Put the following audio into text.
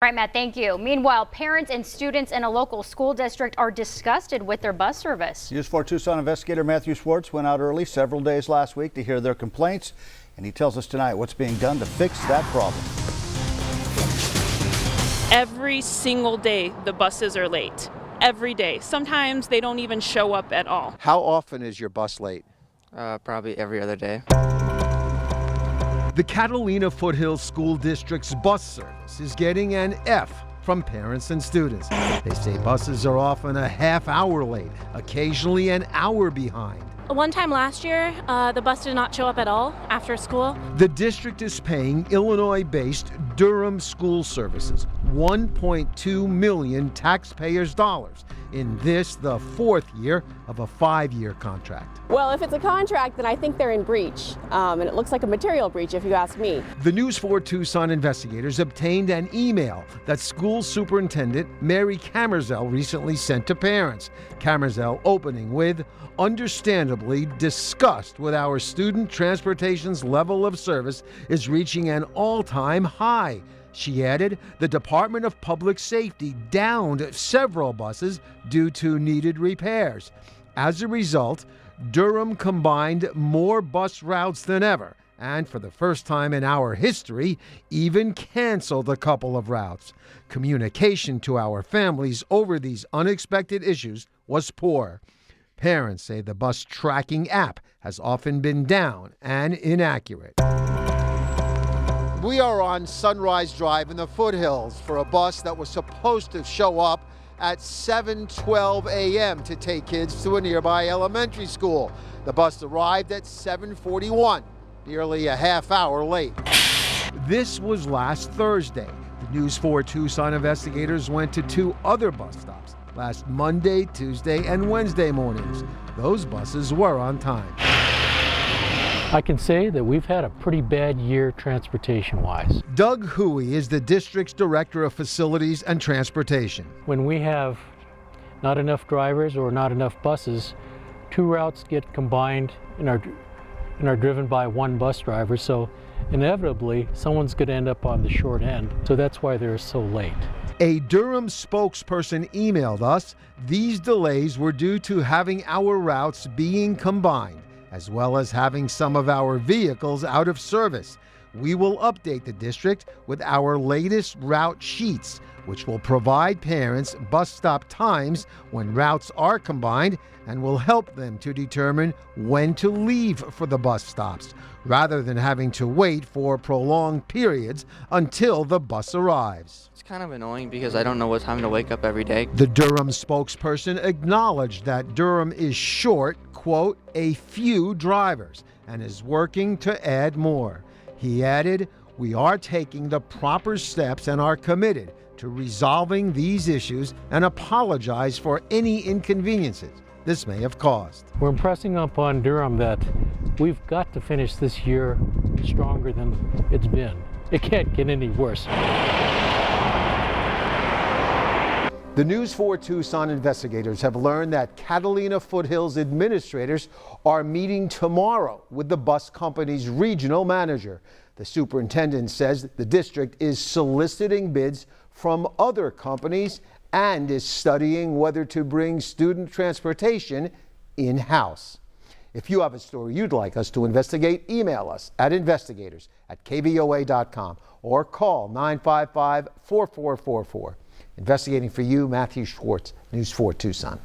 Right, Matt, thank you. Meanwhile, parents and students in a local school district are disgusted with their bus service. News 4 Tucson investigator Matthew Schwartz went out early several days last week to hear their complaints, and he tells us tonight what's being done to fix that problem. Every single day the buses are late. Every day. Sometimes they don't even show up at all. How often is your bus late? Probably every other day. The Catalina Foothills School District's bus service is getting an F from parents and students. They say buses are often a half hour late, occasionally an hour behind. One time last year, the bus did not show up at all after school. The district is paying Illinois-based Durham School Services $1.2 million taxpayers' dollars in this, the fourth year of a 5-year contract. Well, if it's a contract, then I think they're in breach, and it looks like a material breach if you ask me. The News 4 Tucson investigators obtained an email that school superintendent Mary Camerzell recently sent to parents. Camerzell opening with, "Understandably, disgust with our student transportation's level of service is reaching an all-time high." She added, the Department of Public Safety downed several buses due to needed repairs. As a result, Durham combined more bus routes than ever, and for the first time in our history, even canceled a couple of routes. Communication to our families over these unexpected issues was poor. Parents say the bus tracking app has often been down and inaccurate. We are on Sunrise Drive in the foothills for a bus that was supposed to show up at 7:12 a.m. to take kids to a nearby elementary school. The bus arrived at 7:41, nearly a half hour late. This was last Thursday. The News 4 Tucson investigators went to 2 other bus stops last Monday, Tuesday, and Wednesday mornings. Those buses were on time. I can say that we've had a pretty bad year transportation-wise. Doug Huey is the district's director of facilities and transportation. When we have not enough drivers or not enough buses, 2 routes get combined and are driven by 1 bus driver, so inevitably someone's going to end up on the short end. So that's why they're so late. A Durham spokesperson emailed us. These delays were due to having our routes being combined, as well as having some of our vehicles out of service. We will update the district with our latest route sheets, which will provide parents bus stop times when routes are combined and will help them to determine when to leave for the bus stops, rather than having to wait for prolonged periods until the bus arrives. It's kind of annoying because I don't know what time to wake up every day. The Durham spokesperson acknowledged that Durham is short, quote, a few drivers, and is working to add more. He added, we are taking the proper steps and are committed to resolving these issues and apologize for any inconveniences this may have caused. We're impressing upon Durham that we've got to finish this year stronger than it's been. It can't get any worse. The News 4 Tucson investigators have learned that Catalina Foothills administrators are meeting tomorrow with the bus company's regional manager. The superintendent says the district is soliciting bids from other companies and is studying whether to bring student transportation in-house. If you have a story you'd like us to investigate, email us at investigators@kvoa.com or call 955-4444. Investigating for you, Matthew Schwartz, News 4 Tucson.